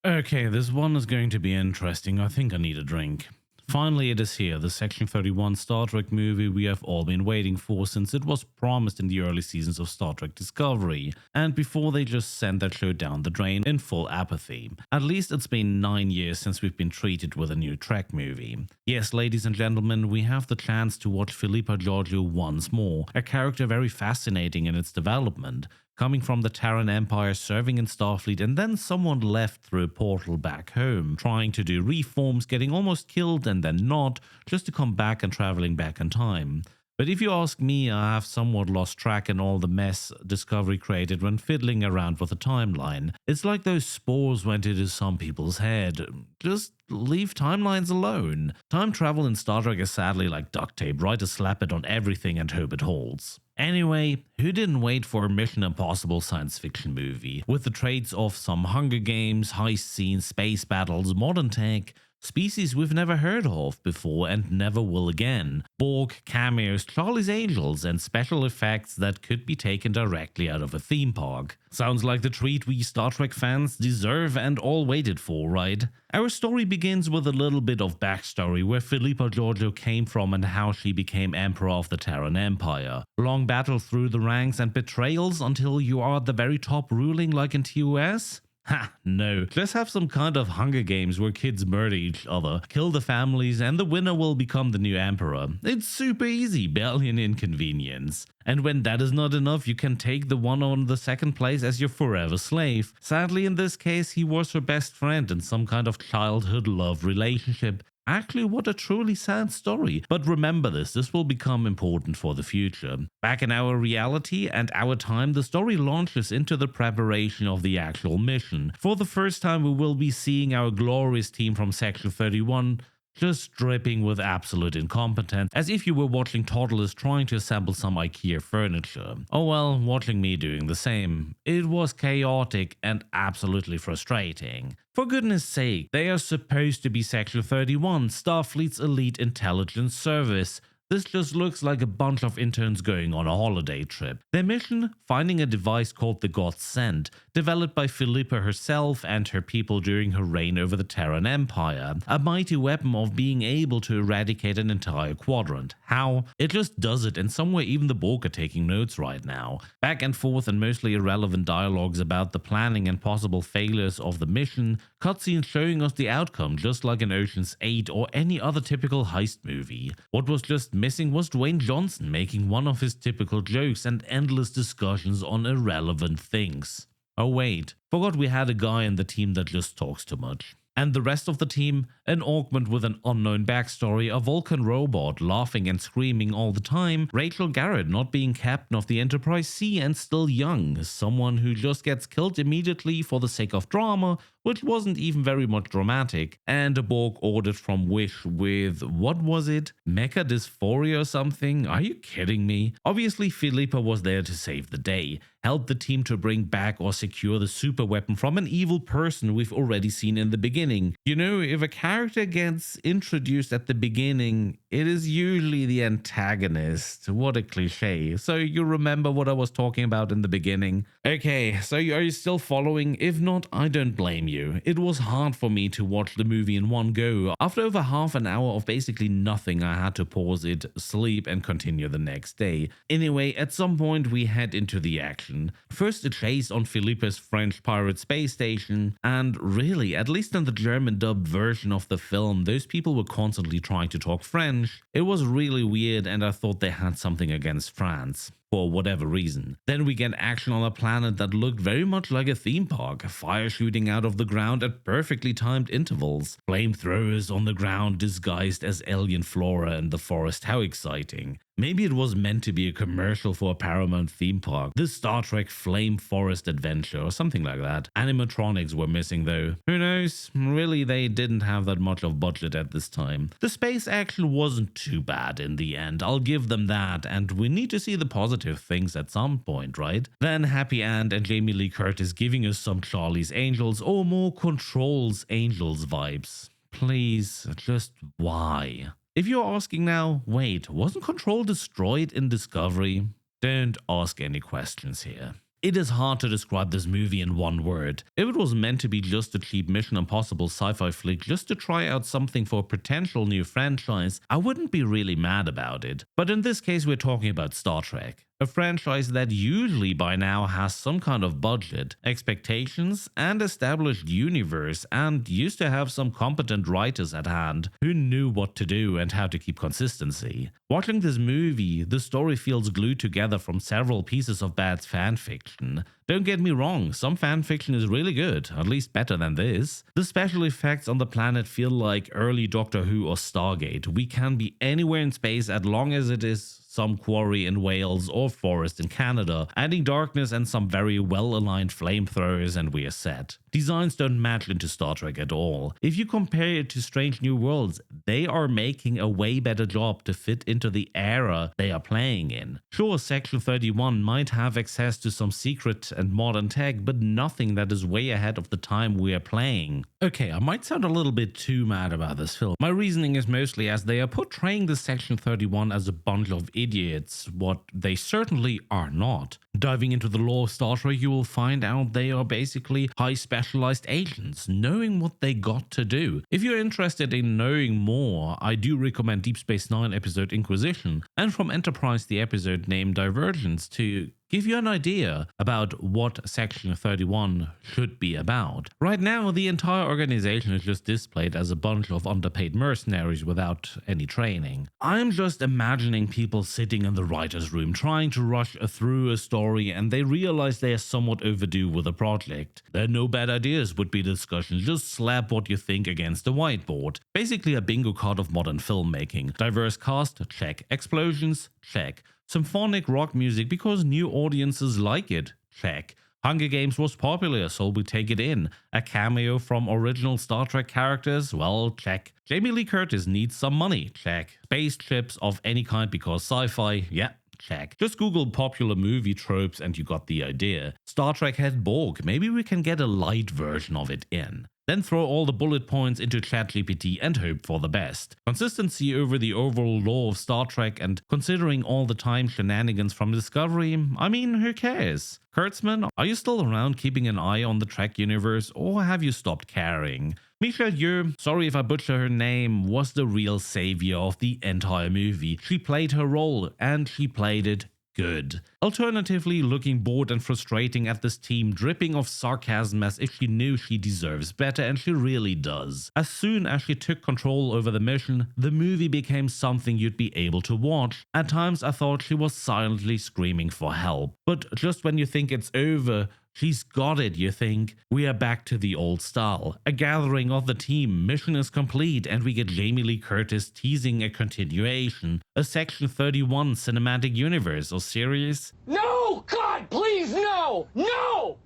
Okay, this one is going to be interesting. I think I need a drink. Finally, it is here, the Section 31 Star Trek movie we have all been waiting for since it was promised in the early seasons of Star Trek Discovery, and before they just sent that show down the drain in full apathy. At least it's been 9 years since we've been treated with a new Trek movie. Yes, ladies and gentlemen, we have the chance to watch Philippa Georgiou once more, a character very fascinating in its development. Coming from the Terran Empire, serving in Starfleet, and then someone left through a portal back home, trying to do reforms, getting almost killed and then not, just to come back and traveling back in time. But if you ask me, I have somewhat lost track in all the mess Discovery created when fiddling around with the timeline. It's like those spores went into some people's head. Just leave timelines alone. Time travel in Star Trek is sadly like duct tape, right? To slap it on everything and hope it holds. Anyway, who didn't wait for a Mission Impossible science fiction movie? With the traits of some Hunger Games, heist scenes, space battles, modern tech, species we've never heard of before and never will again, Borg, cameos, Charlie's Angels, and special effects that could be taken directly out of a theme park. Sounds like the treat we Star Trek fans deserve and all waited for, right? Our story begins with a little bit of backstory where Philippa Georgiou came from and how she became Emperor of the Terran Empire. Long battle through the ranks and betrayals until you are at the very top ruling like in TOS? Ha, no. Just have some kind of Hunger Games where kids murder each other, kill the families, and the winner will become the new emperor. It's super easy, barely an inconvenience. And when that is not enough, you can take the one on the second place as your forever slave. Sadly, in this case, he was her best friend in some kind of childhood love relationship. Actually, what a truly sad story. But remember this will become important for the future. Back in our reality and our time, the story launches into the preparation of the actual mission. For the first time, we will be seeing our glorious team from Section 31 just dripping with absolute incompetence, as if you were watching toddlers trying to assemble some IKEA furniture. Oh well, watching me doing the same. It was chaotic and absolutely frustrating. For goodness sake, they are supposed to be Section 31, Starfleet's elite intelligence service. This just looks like a bunch of interns going on a holiday trip. Their mission? Finding a device called the Godsend, developed by Philippa herself and her people during her reign over the Terran Empire. A mighty weapon of being able to eradicate an entire quadrant. How? It just does it, and somewhere even the Borg are taking notes right now. Back and forth and mostly irrelevant dialogues about the planning and possible failures of the mission, cutscenes showing us the outcome just like in Ocean's 8 or any other typical heist movie. What was just missing was Dwayne Johnson making one of his typical jokes and endless discussions on irrelevant things. Oh wait, forgot we had a guy in the team that just talks too much. And the rest of the team, an augment with an unknown backstory, a Vulcan robot laughing and screaming all the time, Rachel Garrett not being captain of the Enterprise C and still young, someone who just gets killed immediately for the sake of drama, which wasn't even very much dramatic, and a Borg ordered from Wish with, what was it? Mecha dysphoria or something? Are you kidding me? Obviously Philippa was there to save the day, help the team to bring back or secure the super weapon from an evil person we've already seen in the beginning. You know, if a character gets introduced at the beginning, it is usually the antagonist. What a cliche. So you remember what I was talking about in the beginning? Okay, so are you still following? If not, I don't blame you. It was hard for me to watch the movie in one go. After over half an hour of basically nothing, I had to pause it, sleep, and continue the next day. Anyway, at some point we head into the action. First a chase on Philippa's French pirate space station, and really, at least in the German dubbed version of the film, those people were constantly trying to talk French. It was really weird, and I thought they had something against France, for whatever reason. Then we get action on a planet that looked very much like a theme park, fire shooting out of the ground at perfectly timed intervals, flamethrowers on the ground disguised as alien flora in the forest. How exciting. Maybe it was meant to be a commercial for a Paramount theme park, the Star Trek Flame Forest Adventure or something like that. Animatronics were missing though. Who knows? Really, they didn't have that much of budget at this time. The space action wasn't too bad in the end, I'll give them that, and we need to see the positive things at some point, right? Then Happy Ant and Jamie Lee Curtis giving us some Charlie's Angels or more Control's Angels vibes. Please, just why? If you're asking now, wait, wasn't Control destroyed in Discovery? Don't ask any questions here. It is hard to describe this movie in one word. If it was meant to be just a cheap Mission Impossible sci-fi flick just to try out something for a potential new franchise, I wouldn't be really mad about it. But in this case, we're talking about Star Trek. A franchise that usually by now has some kind of budget, expectations, and established universe, and used to have some competent writers at hand who knew what to do and how to keep consistency. Watching this movie, the story feels glued together from several pieces of bad fanfiction. Don't get me wrong, some fanfiction is really good, at least better than this. The special effects on the planet feel like early Doctor Who or Stargate. We can be anywhere in space as long as it is some quarry in Wales or forest in Canada, adding darkness and some very well-aligned flamethrowers and we're set. Designs don't match into Star Trek at all. If you compare it to Strange New Worlds, they are making a way better job to fit into the era they are playing in. Sure, Section 31 might have access to some secret and modern tech, but nothing that is way ahead of the time we are playing. Okay, I might sound a little bit too mad about this film. My reasoning is mostly as they are portraying the Section 31 as a bunch of idiots, what they certainly are not. Diving into the lore of Star Trek, you will find out they are basically high specialized agents, knowing what they got to do. If you're interested in knowing more, I do recommend Deep Space Nine episode Inquisition, and from Enterprise the episode named Divergence to give you an idea about what Section 31 should be about. Right now, the entire organization is just displayed as a bunch of underpaid mercenaries without any training. I'm just imagining people sitting in the writer's room trying to rush through a story and they realize they are somewhat overdue with a project. There are no bad ideas would be discussion, just slap what you think against the whiteboard. Basically a bingo card of modern filmmaking. Diverse cast? Check. Explosions? Check. Symphonic rock music because new audiences like it? Check. Hunger Games was popular, so we take it in. A cameo from original Star Trek characters? Well, check. Jamie Lee Curtis needs some money? Check. Spaceships of any kind because sci-fi? Yeah. Check. Just Google popular movie tropes and you got the idea. Star Trek had Borg, maybe we can get a light version of it in. Then throw all the bullet points into ChatGPT and hope for the best. Consistency over the overall lore of Star Trek and considering all the time shenanigans from Discovery, I mean, who cares? Kurtzman, are you still around keeping an eye on the Trek universe or have you stopped caring? Michelle Yeoh, sorry if I butcher her name, was the real savior of the entire movie. She played her role and she played it good. Alternatively, looking bored and frustrating at this team dripping of sarcasm as if she knew she deserves better, and she really does. As soon as she took control over the mission, the movie became something you'd be able to watch. At times I thought she was silently screaming for help. But just when you think it's over, she's got it, you think. We are back to the old style. A gathering of the team, mission is complete, and we get Jamie Lee Curtis teasing a continuation. A Section 31 cinematic universe or series? No! God, please, no! No!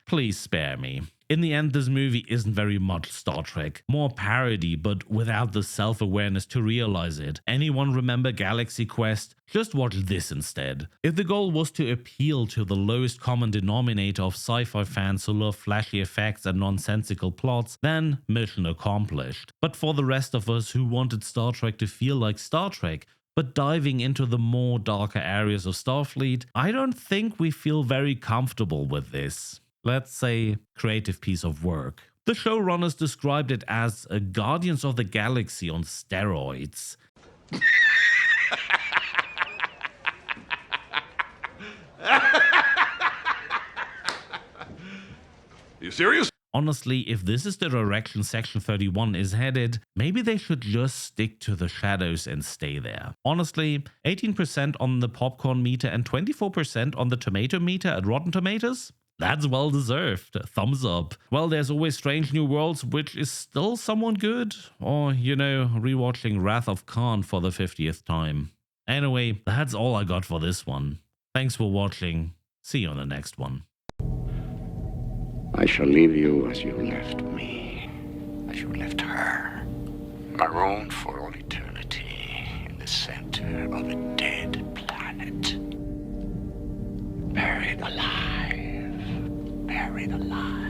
Please spare me. In the end, this movie isn't very much Star Trek. More parody, but without the self-awareness to realize it. Anyone remember Galaxy Quest? Just watch this instead. If the goal was to appeal to the lowest common denominator of sci-fi fans who love flashy effects and nonsensical plots, then mission accomplished. But for the rest of us who wanted Star Trek to feel like Star Trek, but diving into the more darker areas of Starfleet, I don't think we feel very comfortable with this. Let's say, creative piece of work. The showrunners described it as a Guardians of the Galaxy on steroids. You serious? Honestly, if this is the direction Section 31 is headed, maybe they should just stick to the shadows and stay there. Honestly, 18% on the popcorn meter and 24% on the tomato meter at Rotten Tomatoes? That's well deserved. Thumbs up. Well, there's always Strange New Worlds, which is still somewhat good. Or, you know, rewatching Wrath of Khan for the 50th time. Anyway, that's all I got for this one. Thanks for watching. See you on the next one. I shall leave you as you left me, as you left her, marooned for all eternity in the center of a dead planet. Buried alive, buried alive.